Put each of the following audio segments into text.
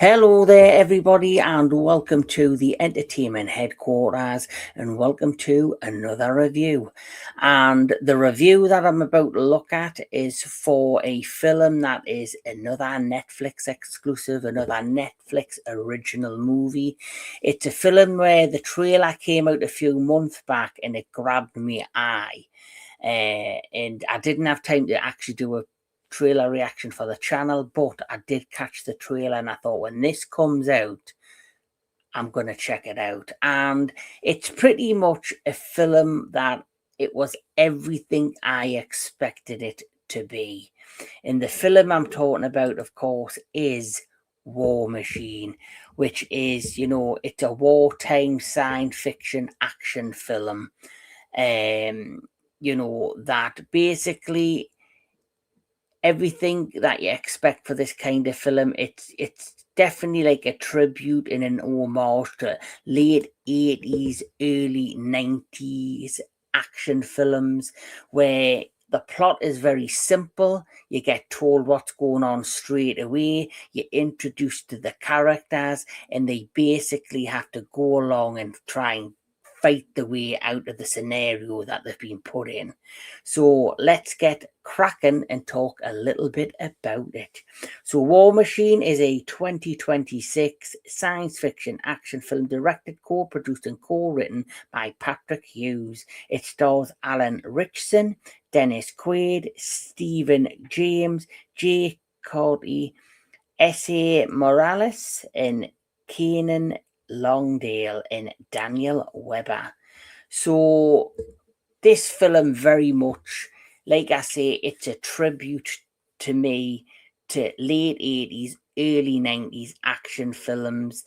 Hello there, everybody, and welcome to the entertainment headquarters, and welcome to another review. And the review that I'm about to look at is for a film that is another Netflix exclusive, another Netflix original movie. It's a film where the trailer came out a few months back and it grabbed my eye. And I didn't have time to actually do a trailer reaction for the channel, but I did catch the trailer and I thought, when this comes out, I'm going to check it out. And it's pretty much a film that it was everything I expected it to be. And the film I'm talking about, of course, is War Machine, which is, it's a wartime science fiction action film. That basically everything that you expect for this kind of film. It's definitely like a tribute and an homage to late 80s, early 90s action films where the plot is very simple. You get told what's going on straight away. You're introduced to the characters and they basically have to go along and try and fight the way out of the scenario that they've been put in. So let's get cracking and talk a little bit about it. So War Machine is a 2026 science fiction action film directed, co-produced and co-written by Patrick Hughes. It stars Alan Ritchson, Dennis Quaid, Stephen James, Jay Cody, S.A. Morales, and Kanan Longdale and Daniel Webber. So this film very much, like I say, it's a tribute to me to late 80s, early 90s action films.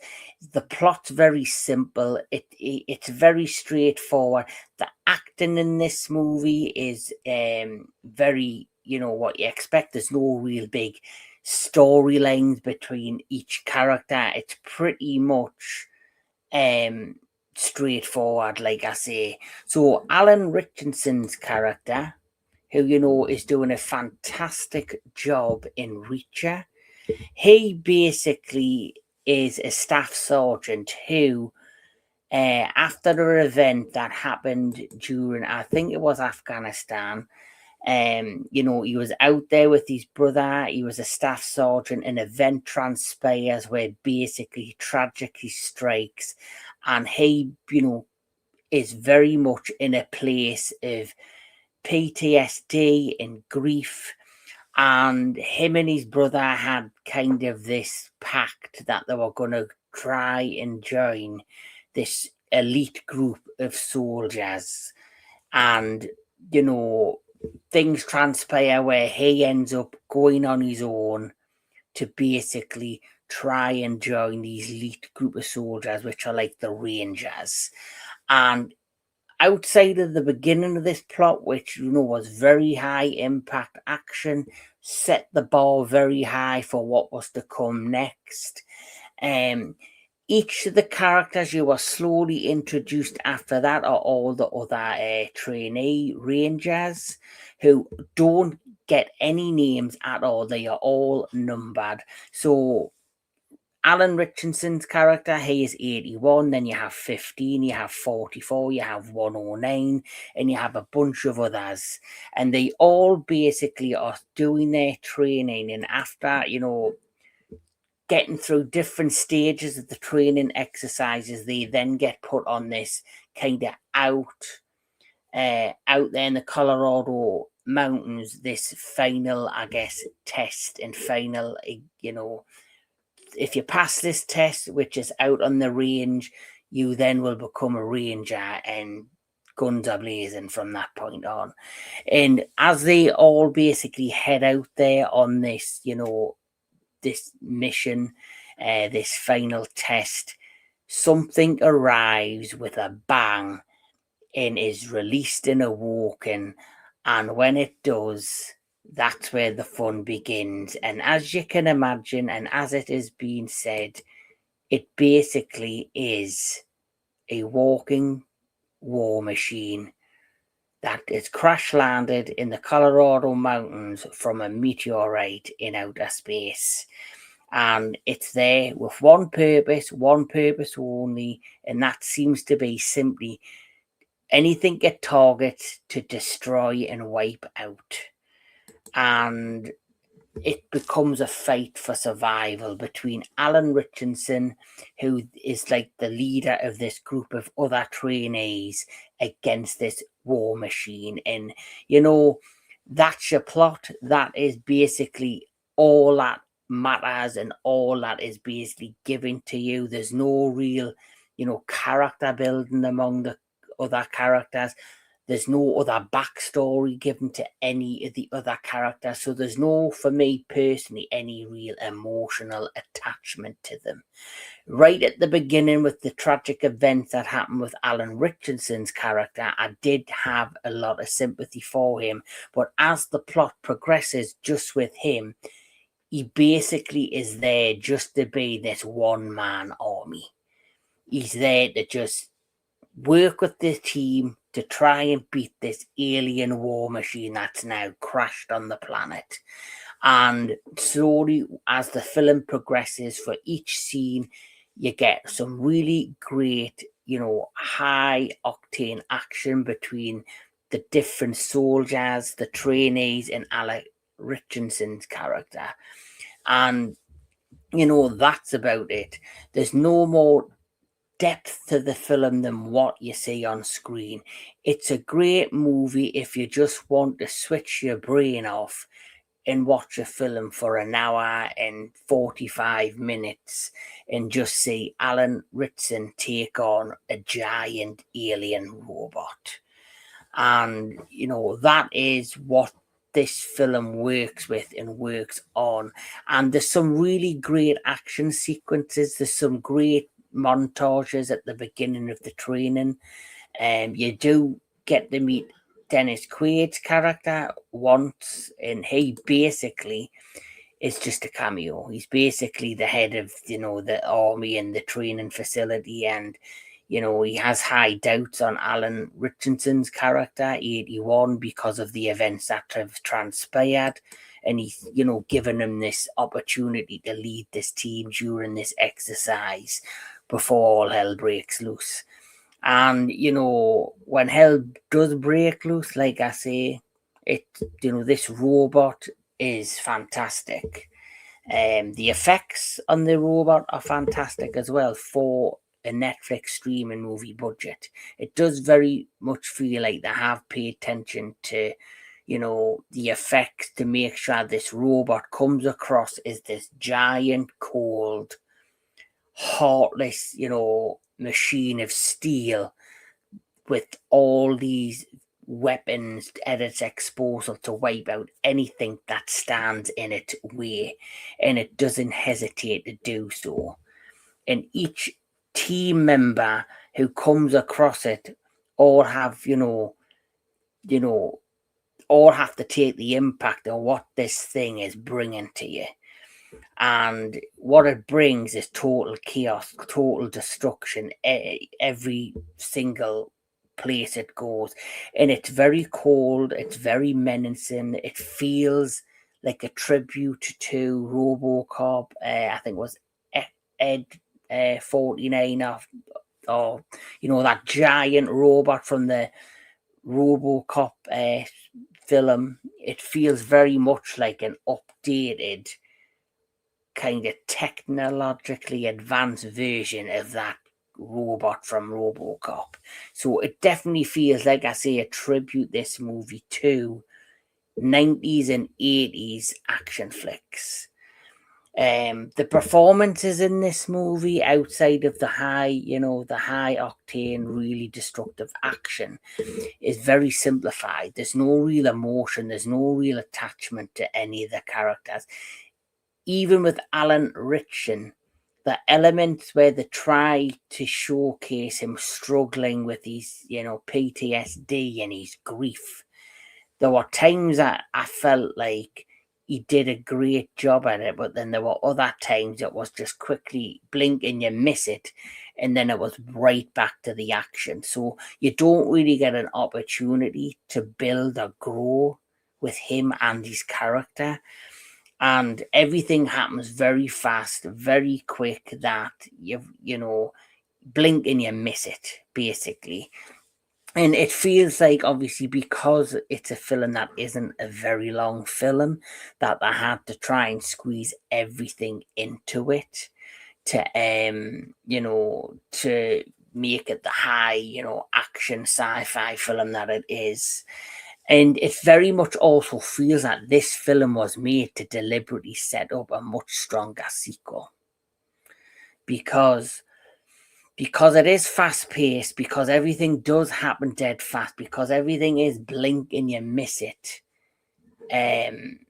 The plot's very simple. It's very straightforward. The acting in this movie is very, what you expect. There's no real big storylines between each character. It's pretty much straightforward, like I say. So Alan Ritchson's character, who is doing a fantastic job in Reacher, he basically is a staff sergeant who, after an event that happened during, I think it was Afghanistan, he was out there with his brother. He was a staff sergeant. An event transpires where basically tragedy strikes, and he, is very much in a place of PTSD and grief. And him and his brother had kind of this pact that they were going to try and join this elite group of soldiers. And, things transpire where he ends up going on his own to basically try and join these elite group of soldiers, which are like the Rangers. And outside of the beginning of this plot, which was very high impact action, set the bar very high for what was to come next. Each of the characters you were slowly introduced after that are all the other trainee Rangers who don't get any names at all. They are all numbered. So Alan Ritchson's character, he is 81, then you have 15, you have 44, you have 109, and you have a bunch of others. And they all basically are doing their training, and after, getting through different stages of the training exercises, they then get put on this kind of out there in the Colorado mountains, this final, I guess, test and final, if you pass this test, which is out on the range, you then will become a ranger and guns are blazing from that point on. And as they all basically head out there on this, this mission, this final test, something arrives with a bang and is released and awoken. And when it does, that's where the fun begins. And as you can imagine, and as it is being said, it basically is a walking war machine that is crash landed in the Colorado mountains from a meteorite in outer space. And it's there with one purpose only, and that seems to be simply anything it targets to destroy and wipe out. And it becomes a fight for survival between Alan Ritchson, who is like the leader of this group of other trainees, against this war machine. And, that's your plot. That is basically all that matters and all that is basically given to you. There's no real, character building among the other characters. There's no other backstory given to any of the other characters. So there's no, for me personally, any real emotional attachment to them. Right at the beginning, with the tragic events that happened with Alan Ritchson's character, I did have a lot of sympathy for him. But as the plot progresses just with him, he basically is there just to be this one-man army. He's there to just work with the team to try and beat this alien war machine that's now crashed on the planet. And slowly, as the film progresses, for each scene, you get some really great, high octane action between the different soldiers, the trainees, and Alec Richardson's character. And, that's about it. There's no more depth to the film than what you see on screen. It's a great movie if you just want to switch your brain off and watch a film for an hour and 45 minutes and just see Alan Ritchson take on a giant alien robot. And, that is what this film works with and works on. And there's some really great action sequences. There's some great montages at the beginning of the training. You do get to meet Dennis Quaid's character once, and he basically is just a cameo. He's basically the head of, the army and the training facility, and he has high doubts on Alan Ritchson's character, 81, because of the events that have transpired. And he's, given him this opportunity to lead this team during this exercise before all hell breaks loose. And, when hell does break loose, like I say, this robot is fantastic. The effects on the robot are fantastic as well for a Netflix streaming movie budget. It does very much feel like they have paid attention to, the effects to make sure this robot comes across as this giant, cold, heartless, machine of steel with all these weapons at its disposal to wipe out anything that stands in its way, and it doesn't hesitate to do so. And each team member who comes across it all have, all have to take the impact of what this thing is bringing to you. And what it brings is total chaos, total destruction, every single place it goes. And it's very cold, it's very menacing, it feels like a tribute to RoboCop. I think it was Ed 49 or that giant robot from the RoboCop film. It feels very much like an updated, kind of technologically advanced version of that robot from RoboCop. So it definitely feels, like I say, a tribute, this movie, to 90s and 80s action flicks. The performances in this movie, outside of the high octane, really destructive action, is very simplified. There's no real emotion, there's no real attachment to any of the characters. Even with Alan Ritchson, the elements where they try to showcase him struggling with his, PTSD and his grief, There were times that I felt like he did a great job at it, but then there were other times it was just quickly blink and you miss it, and then it was right back to the action. So you don't really get an opportunity to build or grow with him and his character. And everything happens very fast, very quick, that you blink and you miss it, basically. And it feels like, obviously, because it's a film that isn't a very long film, that they had to try and squeeze everything into it to to make it the high, action sci-fi film that it is. And it very much also feels that this film was made to deliberately set up a much stronger sequel, because it is fast paced, because everything does happen dead fast, because everything is blink and you miss it. Um,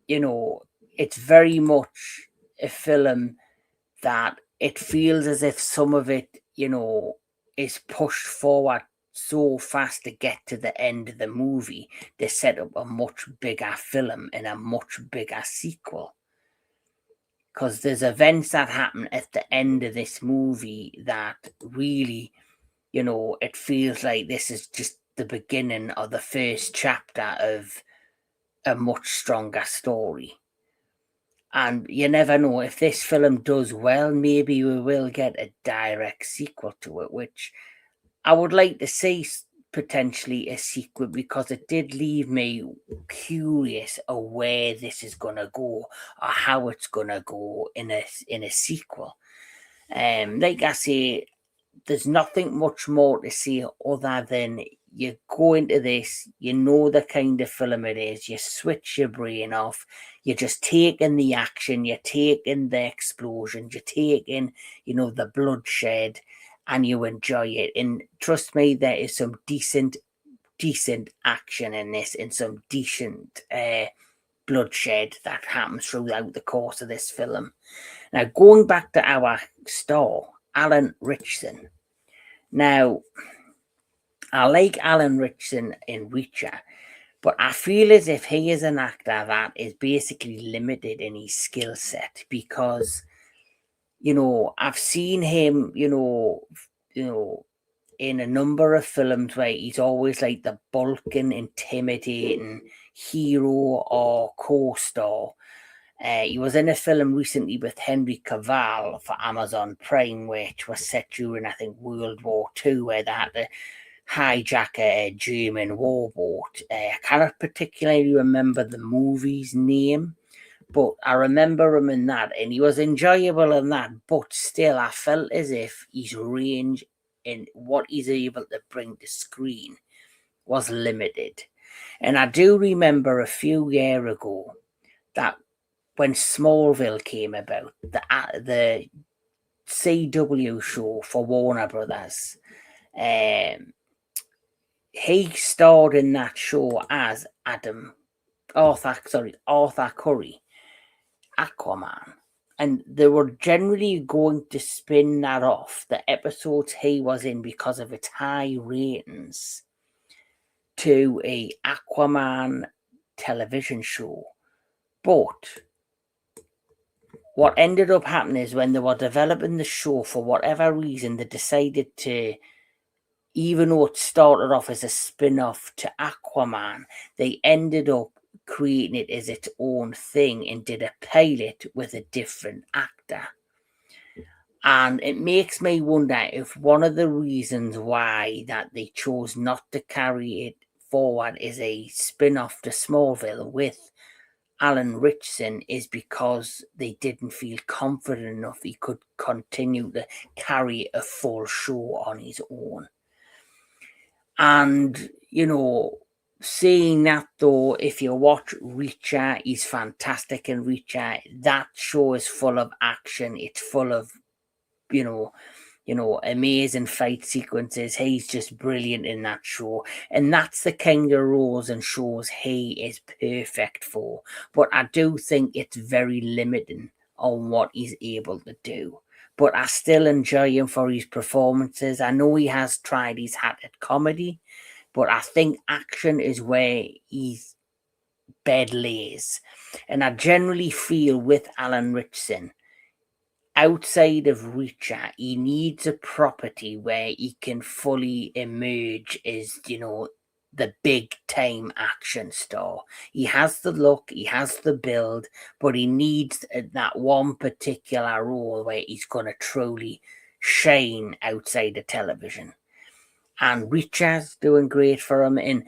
it's very much a film that it feels as if some of it, is pushed forward so fast to get to the end of the movie. They set up a much bigger film and a much bigger sequel, because there's events that happen at the end of this movie that really, it feels like this is just the beginning of the first chapter of a much stronger story. And you never know, if this film does well, maybe we will get a direct sequel to it, which I would like to see, potentially a sequel, because it did leave me curious of where this is going to go, or how it's going to go in a sequel. Like I say, there's nothing much more to say other than you go into this, you know the kind of film it is, you switch your brain off, you're just taking the action, you're taking the explosions, you're taking, the bloodshed, and you enjoy it. And trust me, there is some decent action in this, and some decent bloodshed that happens throughout the course of this film. Now, going back to our star, Alan Ritchson. Now, I like Alan Ritchson in Reacher, but I feel as if he is an actor that is basically limited in his skill set, because, I've seen him, in a number of films where he's always like the bulking, intimidating hero or co-star. He was in a film recently with Henry Cavill for Amazon Prime, which was set during, I think, World War II, where they had to hijack a German warboat. I cannot particularly remember the movie's name, but I remember him in that, and he was enjoyable in that. But still, I felt as if his range and what he's able to bring to screen was limited. And I do remember a few years ago that when Smallville came about, the CW show for Warner Brothers, he starred in that show as Arthur Curry, Aquaman. And they were generally going to spin that off, the episodes he was in, because of its high ratings, to a Aquaman television show. But what ended up happening is, when they were developing the show, for whatever reason, they decided to, even though it started off as a spin-off to Aquaman, they ended up creating it as its own thing and did a pilot with a different actor. And it makes me wonder if one of the reasons why that they chose not to carry it forward as a spin-off to Smallville with Alan Ritchson is because they didn't feel confident enough he could continue to carry a full show on his own. And, seeing that, though, if you watch Reacher, he's fantastic in Reacher. That show is full of action. It's full of, amazing fight sequences. He's just brilliant in that show. And that's the kind of roles and shows he is perfect for. But I do think it's very limiting on what he's able to do. But I still enjoy him for his performances. I know he has tried his hat at comedy, but I think action is where his bed lays. And I generally feel with Alan Ritchson, outside of Reacher, he needs a property where he can fully emerge as, the big time action star. He has the look, he has the build, but he needs that one particular role where he's going to truly shine outside of television. And Reacher's doing great for him. And,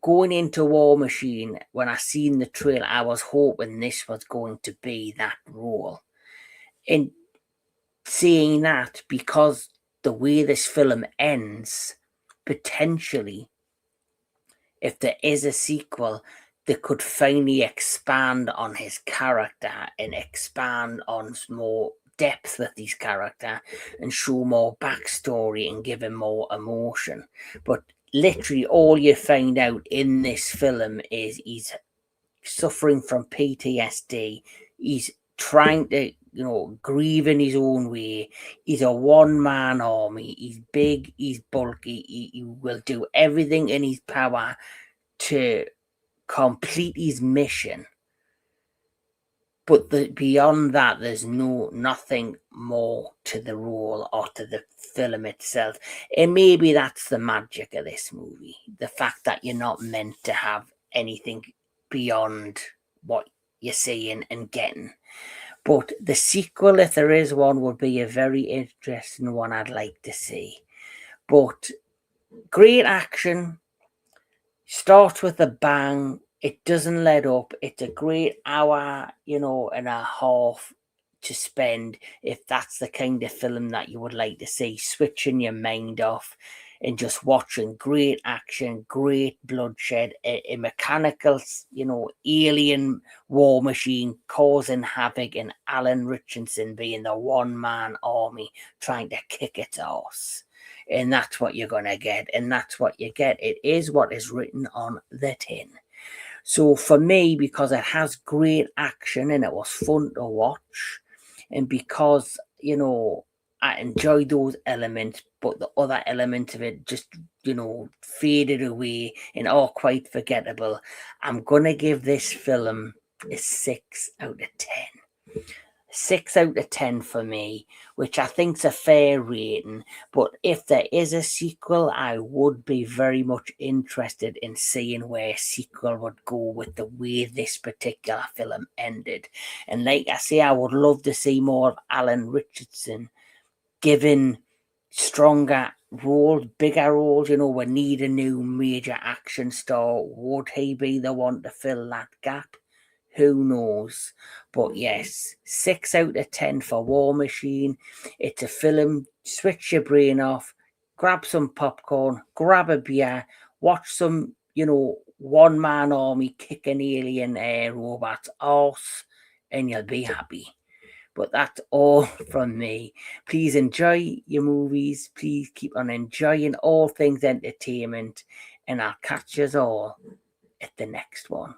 going into War Machine, when I seen the trailer, I was hoping this was going to be that role. And seeing that, because the way this film ends, potentially, if there is a sequel, they could finally expand on his character and expand on more depth with his character and show more backstory and give him more emotion. But literally all you find out in this film is he's suffering from PTSD. He's trying to, grieve in his own way. He's a one-man army. He's big, he's bulky. He will do everything in his power to complete his mission. But beyond that, there's nothing more to the role or to the film itself. And maybe that's the magic of this movie. The fact that you're not meant to have anything beyond what you're seeing and getting. But the sequel, if there is one, would be a very interesting one I'd like to see. But great action. Starts with a bang. It doesn't let up. It's a great hour, and a half to spend if that's the kind of film that you would like to see, switching your mind off and just watching great action, great bloodshed, a mechanical, alien war machine causing havoc, and Alan Ritchson being the one-man army trying to kick its ass. And that's what you're going to get. And that's what you get. It is what is written on the tin. So for me, because it has great action and it was fun to watch, and because, I enjoyed those elements, but the other elements of it just, faded away and are quite forgettable, I'm going to give this film a 6 out of 10. 6 out of 10 for me, which I think's a fair rating. But if there is a sequel, I would be very much interested in seeing where a sequel would go with the way this particular film ended. And like I say, I would love to see more of Alan Ritchson given stronger roles, bigger roles. We need a new major action star. Would he be the one to fill that gap? Who knows? But yes, 6 out of 10 for War Machine. It's a film. Switch your brain off, grab some popcorn, grab a beer, watch some, one-man army kick an alien robot's arse, and you'll be happy. But that's all from me. Please enjoy your movies. Please keep on enjoying all things entertainment. And I'll catch you all at the next one.